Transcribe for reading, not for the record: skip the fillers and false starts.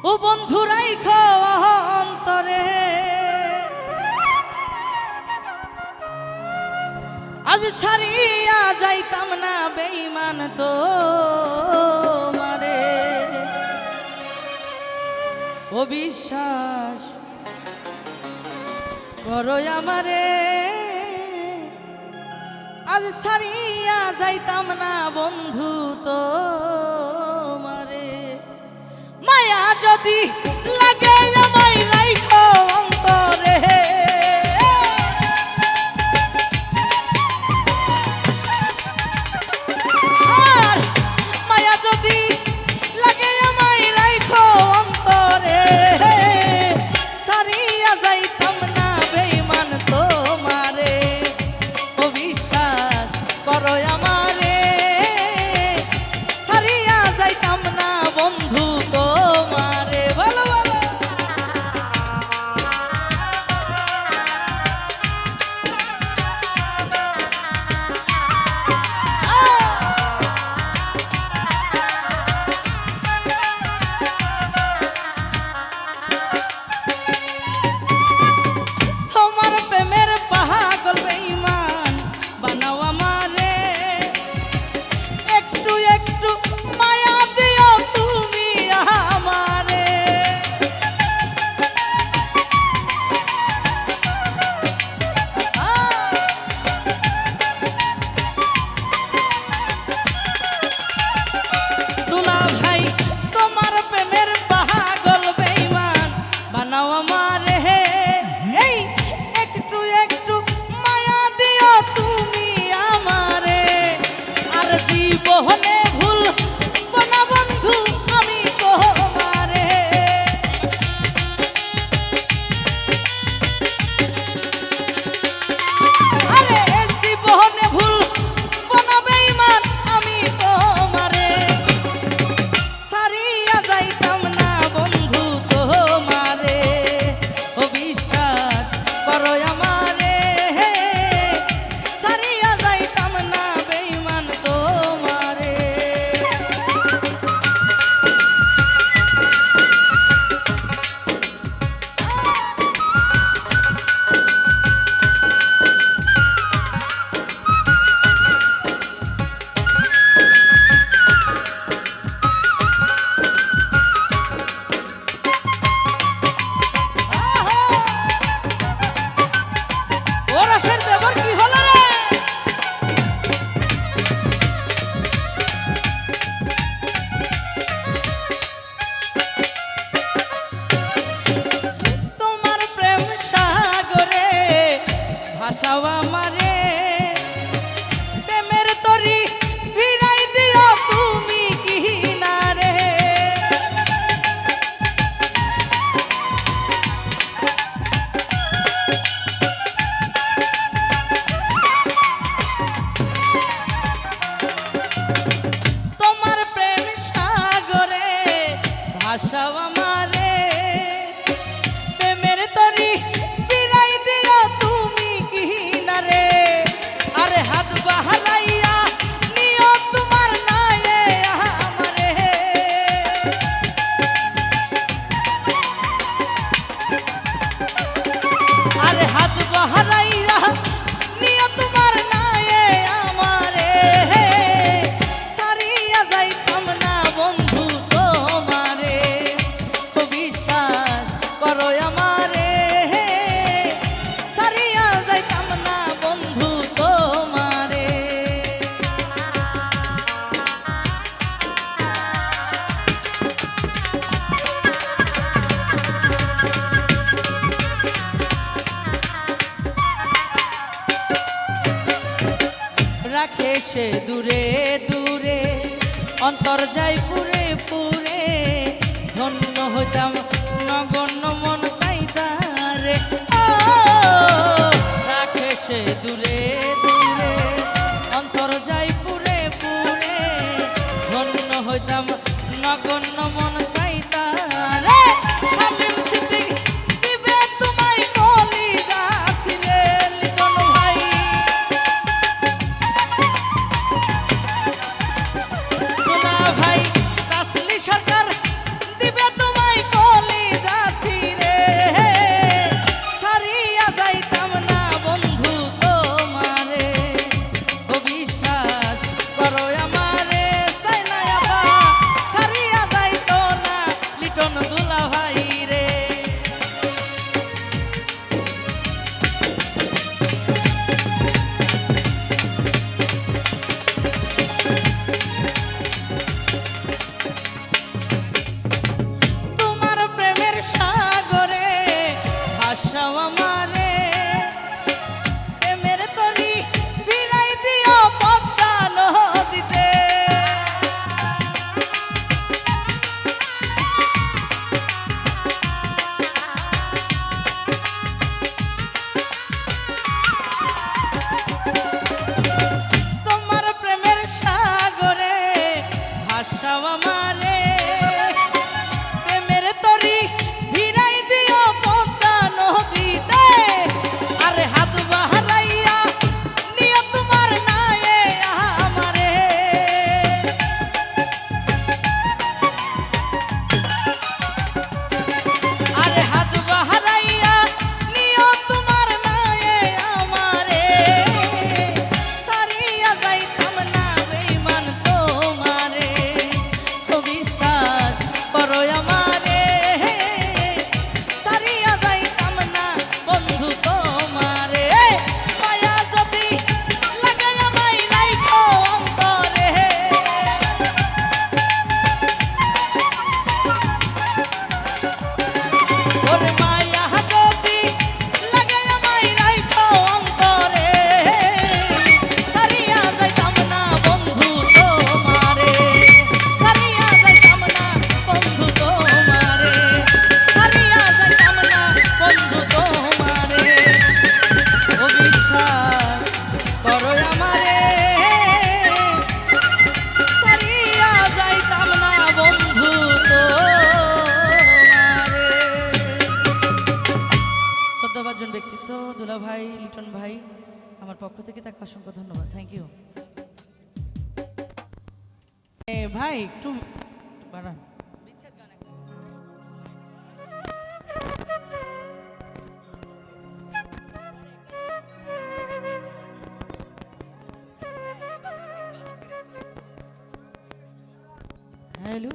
ও বন্ধু রাইখো অন্তরে, আজ ছাড়িয়া যাইতাম না বেঈমান তো মারে। ও বিশ্বাস করো আমারে, আজ ছাড়িয়া যাইতাম না বন্ধু তো মারে। মায়া যদি লাগে আমায় রাইখো অন্তরে, আর মায়া যদি লাগে আমায় রাইখো অন্তরে, ছাড়িয়া যাইতাম না বেঈমান তোমারে। ও বিশ্বাস করো আমারে, ছাড়িয়া যাইতাম না বন্ধু তোমারে। বলো বলো তোমার প্রেমের পাগল বেঈমান বানাও আমারে, একটু একটু মায়া দিও তুমি আমারে। দুলা ভাই তোমার প্রেমের পাগল বেঈমান বানাও আমারে, এই একটু একটু মায়া দিও তুমি আমারে। আর জীবনে ভুল বনা বন্ধু আমি তোমারে। আরে জীবনে ভুল বনা বেঈমান আমি তোমারে, ছাড়িয়া যাইতাম না বন্ধু তোমারে। ও বিশ্বাস করো আমারে, ছাড়িয়া যাইতাম না বেঈমান তোমারে। ওর আসার দেবর কি হলো রে? তোমার প্রেম সাগরে ভাসাও আমারে, প্রেমের তরি ফিরাই দিও তুমি কিনারে। তোমার প্রেম সাগরে ভাসাও আমারে, প্রেমের তরি ফিরাই দিও তুমি কিনারে। আরে হাত বাহালাইয়া নিও তোমার নায়ে আমারে। আরে হাত বাহালাইয়া নিও তোমার নায়ে আমারে, ছাড়িয়া যাইতাম না বন্ধু তোমারে। ও বিশ্বাস করো আমারে, ছাড়িয়া যাইতাম না বন্ধু তোমারে। রাখে সে দূরে দূরে, অন্তর যাই পুরে পুরে, ধন্য হইতাম নগণ্য মন চাইতারে। ও রাখে সে দূরে দূরে, অন্তর যাই পুরে পুরে, ধন্য হইতাম নগণ্য মন চাইতারে। শামীম সিদ্দিক দিবে তোমায় কলিজা ছিলে লিটন ভাই। দুলা ভাই তাসলি সরকার দিবে তোমায় আমার পক্ষ থেকে তাকে অসংখ্য ধন্যবাদ। Thank you. ভাই একটু বাড়ান। হ্যালো।